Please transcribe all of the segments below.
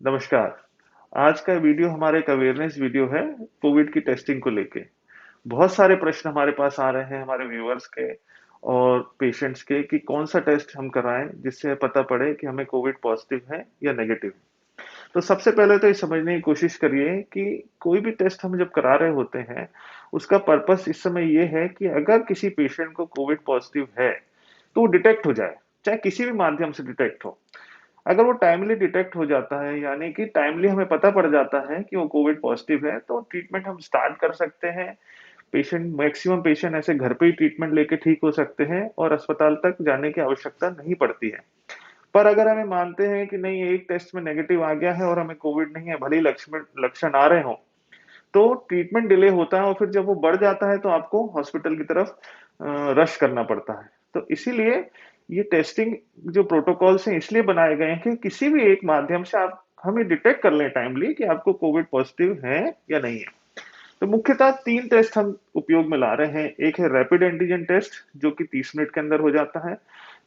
नमस्कार। आज का वीडियो हमारा एक अवेयरनेस वीडियो है कोविड की टेस्टिंग को लेके। बहुत सारे प्रश्न हमारे पास आ रहे हैं हमारे व्यूअर्स के और पेशेंट्स के कि कौन-सा टेस्ट हम कराएँ जिससे पता पड़े कि हमें कोविड पॉजिटिव है या नेगेटिव। तो सबसे पहले तो ये समझने की कोशिश करिए कि कोई भी टेस्ट हम जब करा रहे होते हैं, उसका पर्पस इस समय ये है कि अगर किसी पेशेंट को कोविड पॉजिटिव है, तो वो डिटेक्ट हो जाए, चाहे किसी भी माध्यम से डिटेक्ट हो। अगर वो टाइमली डिटेक्ट हो जाता है, यानी कि टाइमली हमें पता पड़ जाता है कि वो कोविड पॉजिटिव है, तो ट्रीटमेंट हम स्टार्ट कर सकते हैं। मैक्सिमम पेशेंट ऐसे घर पे ही ट्रीटमेंट लेके ठीक हो सकते हैं और अस्पताल तक जाने की आवश्यकता नहीं पड़ती है। पर अगर हमें मानते हैं कि नहीं, एक टेस्ट में नेगेटिव आ गया है और हमें कोविड नहीं है, भले ही लक्षण लक्षण आ रहे हों, तो ट्रीटमेंट डिले होता है और फिर जब वो बढ़ जाता है तो आपको हॉस्पिटल की तरफ रश करना पड़ता है। तो इसीलिए ये टेस्टिंग जो प्रोटोकॉल्स हैं इसलिए बनाए गए हैं कि किसी भी एक माध्यम से आप हमें डिटेक्ट कर लें टाइमली कि आपको कोविड पॉजिटिव है या नहीं है। तो मुख्यतः 3 टेस्ट हम उपयोग में ला रहे हैं। एक है रैपिड एंटीजन टेस्ट जो कि 30 मिनट के अंदर हो जाता है।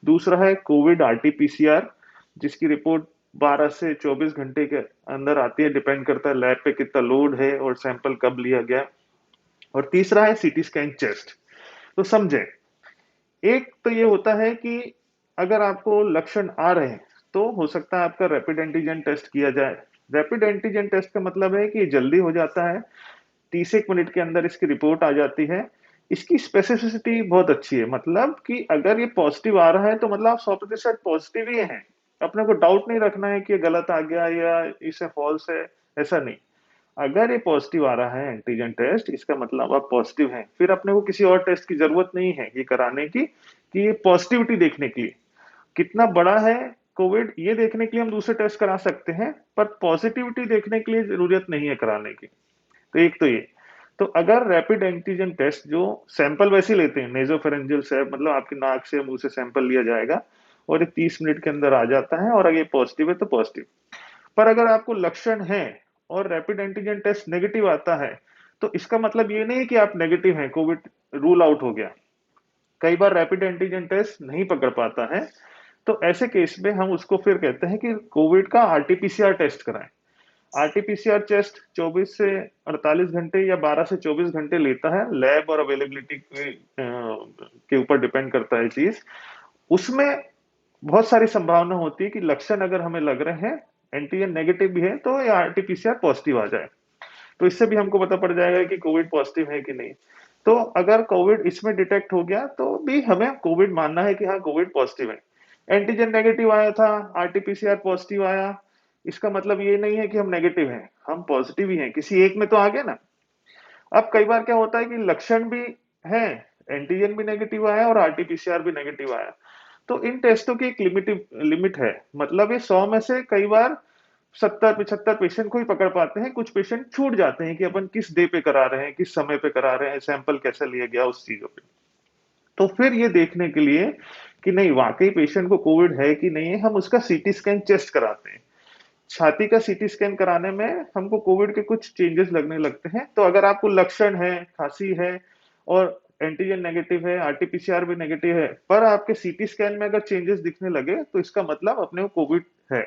दूसरा है कोविड आरटी-पीसीआर जिसकी रिपोर्ट 12 से 24 घंटे के अंदर आती है, डिपेंड करता है लैब पे कितना लोड है और सैंपल कब लिया गया। और तीसरा है सीटी स्कैन चेस्ट। तो समझें, एक तो ये होता है कि अगर आपको लक्षण आ रहे हैं, तो हो सकता है आपका रैपिड एंटीजन टेस्ट किया जाए। रैपिड एंटीजन टेस्ट का मतलब है कि जल्दी हो जाता है, 30 एक मिनट के अंदर इसकी रिपोर्ट आ जाती है। इसकी स्पेसिफिसिटी बहुत अच्छी है, मतलब कि अगर ये पॉजिटिव आ रहा है तो मतलब आप 100% पॉजिटिव ही हैं। अपने को डाउट नहीं रखना है कि ये गलत आ गया या इसे फॉल्स है, ऐसा नहीं। अगर ये पॉजिटिव आ रहा है एंटीजन टेस्ट, इसका मतलब आप पॉजिटिव हैं। फिर अपने को किसी और टेस्ट की जरूरत नहीं है ये कराने की कि ये पॉजिटिविटी देखने के लिए कितना बड़ा है कोविड, ये देखने के लिए हम दूसरे टेस्ट करा सकते हैं, पर पॉजिटिविटी देखने के लिए जरूरत नहीं है कराने की। तो एक तो ये। तो अगर रैपिड एंटीजन टेस्ट जो सैंपल वैसे ही लेते हैं, नेज़ोफेरेंजियल से, मतलब आपकी नाक से मुंह से सैंपल लिया जाएगा और ये 30 मिनट के अंदर आ जाता है और अगर ये पॉजिटिव है तो पॉजिटिव। पर अगर आपको लक्षण है और रैपिड एंटीजन टेस्ट नेगेटिव आता है, तो इसका मतलब ये नहीं कि आप नेगेटिव हैं, कोविड रूल आउट हो गया। कई बार रैपिड एंटीजन टेस्ट नहीं पकड़ पाता है, तो ऐसे केस में हम उसको फिर कहते हैं कि कोविड का आरटीपीसीआर टेस्ट कराएं। आरटीपीसीआर टेस्ट 24 से 48 घंटे या 12 से 24 घंटे लेता है, लैब और अवेलेबिलिटी के ऊपर डिपेंड करता है चीज। उसमें बहुत सारी संभावना होती है कि लक्षण अगर हमें लग रहे हैं, एंटीजन नेगेटिव भी है, तो या आरटीपीसीआर पॉजिटिव आ जाए। तो इससे भी हमको पता पड़ जाएगा कि कोविड पॉजिटिव है कि नहीं। तो अगर कोविड इसमें डिटेक्ट हो गया तो भी हमें कोविड मानना है कि हाँ कोविड पॉजिटिव है। एंटीजन नेगेटिव आया था, आरटीपीसीआर पॉजिटिव आया, इसका मतलब ये नहीं है कि हम नेगेटिव हैं, हम पॉजिटिव ही हैं, किसी एक में तो आ गया ना। अब कई बार क्या होता है कि लक्षण भी है, एंटीजन भी नेगेटिव आया और आरटीपीसीआर भी नेगेटिव आया, तो इन टेस्टों की एक लिमिट है। मतलब ये 100 में से कई बार 70-75 पेशेंट को ही पकड़ पाते हैं, कुछ पेशेंट छूट जाते हैं कि अपन किस डे पे करा रहे हैं, किस समय पे करा रहे हैं, सैंपल कैसे लिया गया, उस चीजों पे। तो फिर ये देखने के लिए कि नहीं वाकई पेशेंट को कोविड है कि नहीं है, हम उसका सीटी स्कैन चेस्ट कराते हैं। छाती का सीटी स्कैन कराने में हमको कोविड के कुछ चेंजेस लगने लगते हैं। तो अगर आपको लक्षण है, खांसी है और एंटीजन नेगेटिव है, आरटीपीसीआर भी नेगेटिव है, पर आपके सीटी स्कैन में अगर चेंजेस दिखने लगे, तो इसका मतलब अपने को कोविड है।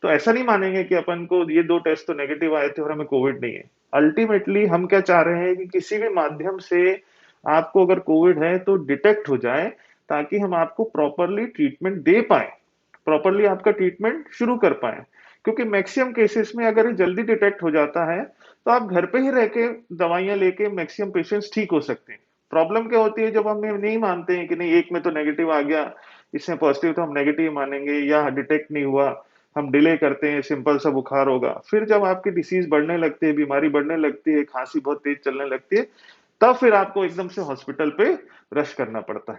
तो ऐसा नहीं मानेंगे कि अपन को ये 2 टेस्ट तो नेगेटिव आए थे और हमें कोविड नहीं है। अल्टीमेटली हम क्या चाह रहे हैं कि किसी भी माध्यम से आपको अगर कोविड है तो डिटेक्ट हो जाए, ताकि हम आपको प्रॉपरली ट्रीटमेंट दे पाए, प्रॉपरली आपका ट्रीटमेंट शुरू कर पाए। क्योंकि मैक्सिमम केसेस में अगर ये जल्दी डिटेक्ट हो जाता है, तो आप घर पे ही रह के दवाइयां लेके मैक्सिमम पेशेंट्स ठीक हो सकते हैं। प्रॉब्लम क्या होती है जब हम नहीं मानते हैं कि नहीं, एक में तो नेगेटिव आ गया, इसमें पॉजिटिव तो हम नेगेटिव मानेंगे, या डिटेक्ट नहीं हुआ, हम डिले करते हैं, सिंपल सा बुखार होगा। फिर जब आपकी डिसीज बढ़ने लगती है, बीमारी बढ़ने लगती है, खांसी बहुत तेज चलने लगती है, तब फिर आपको एकदम से हॉस्पिटल पे रश करना पड़ता है।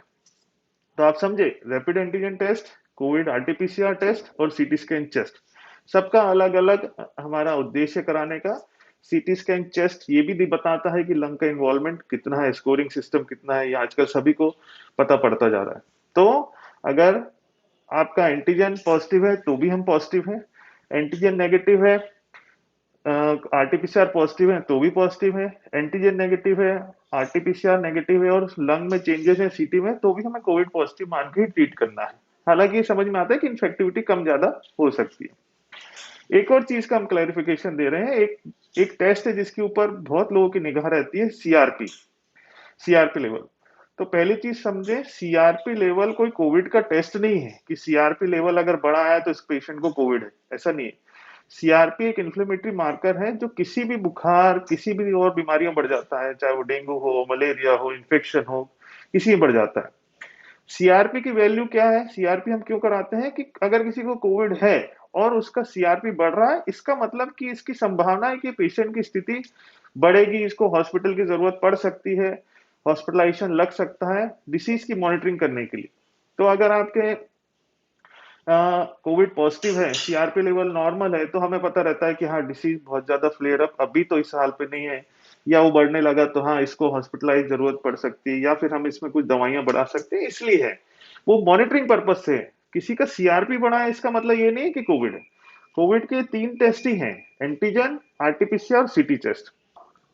तो आप समझे, rapid antigen test, COVID RTPCR test और सीटी स्कैन चेस्ट, सबका अलग अलग हमारा उद्देश्य कराने का। सीटी स्कैन चेस्ट ये भी बताता है कि लंग का इन्वॉल्वमेंट कितना है, स्कोरिंग सिस्टम कितना है, ये आजकल सभी को पता पड़ता जा रहा है। तो अगर आपका एंटीजन पॉजिटिव है तो भी हम पॉजिटिव हैं, एंटीजन नेगेटिव है, आरटीपीसीआर पॉजिटिव है तो भी पॉजिटिव है, एंटीजन नेगेटिव है, आरटीपीसीआर नेगेटिव है और लंग में चेंजेस है सीटी में, तो भी हमें कोविड पॉजिटिव मान के ही ट्रीट करना है। हालांकि ये समझ में आता है कि इन्फेक्टिविटी कम ज्यादा हो सकती है। एक और चीज का हम क्लैरिफिकेशन दे रहे हैं। एक एक टेस्ट है जिसके ऊपर बहुत लोगों की निगाह रहती है, सीआरपी। CRP level. तो पहली चीज समझे, सीआरपी लेवल कोई कोविड का टेस्ट नहीं है कि सीआरपी लेवल अगर बढ़ा है तो इस पेशेंट को कोविड है, ऐसा नहीं है। सीआरपी एक इन्फ्लेमेटरी मार्कर है जो किसी भी बुखार, किसी भी और बीमारियों बढ़ जाता है, चाहे वो डेंगू हो, मलेरिया हो, इन्फेक्शन हो, किसी में बढ़ जाता है। सीआरपी की वैल्यू क्या है? सीआरपी हम क्यों कराते हैं कि अगर किसी को कोविड है और उसका सीआरपी बढ़ रहा है, इसका मतलब कि इसकी संभावना है कि पेशेंट की स्थिति बढ़ेगी, इसको हॉस्पिटल की जरूरत पड़ सकती है, हॉस्पिटलाइजेशन लग सकता है डिसीज की मॉनिटरिंग करने के लिए। तो अगर आपके कोविड पॉजिटिव है, सीआरपी लेवल नॉर्मल है, तो हमें पता रहता है कि हाँ डिसीज बहुत ज्यादा फ्लेयर अप अभी तो इस हाल पे नहीं है, या वो बढ़ने लगा तो हाँ इसको हॉस्पिटलाइज जरूरत पड़ सकती है, या फिर हम इसमें कुछ दवाइयां बढ़ा सकते हैं, इसलिए है वो मॉनिटरिंग पर्पज से है। किसी का सीआरपी बढ़ा है इसका मतलब ये नहीं है कि कोविड है। कोविड के 3 टेस्ट ही हैं, एंटीजन, आरटीपीसीआर और सीटी टेस्ट।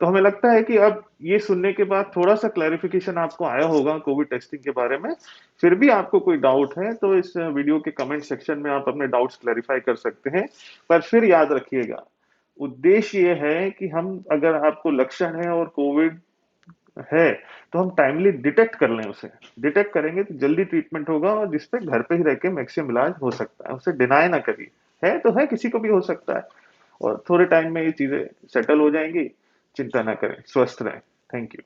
तो हमें लगता है कि अब ये सुनने के बाद थोड़ा सा क्लैरिफिकेशन आपको आया होगा कोविड टेस्टिंग के बारे में। फिर भी आपको कोई डाउट है तो इस वीडियो के कमेंट सेक्शन में आप अपने डाउट्स क्लैरिफाई कर सकते हैं। पर फिर याद रखिएगा, उद्देश्य ये है कि हम, अगर आपको लक्षण है और कोविड है, तो हम टाइमली डिटेक्ट कर लें उसे। डिटेक्ट करेंगे तो जल्दी ट्रीटमेंट होगा और जिसपे घर पे ही रह के मैक्सिमम इलाज हो सकता है। उसे डिनाई ना करिए, है तो है, किसी को भी हो सकता है, और थोड़े टाइम में ये चीजें सेटल हो जाएंगी। चिंता ना करें, स्वस्थ रहें। Thank you.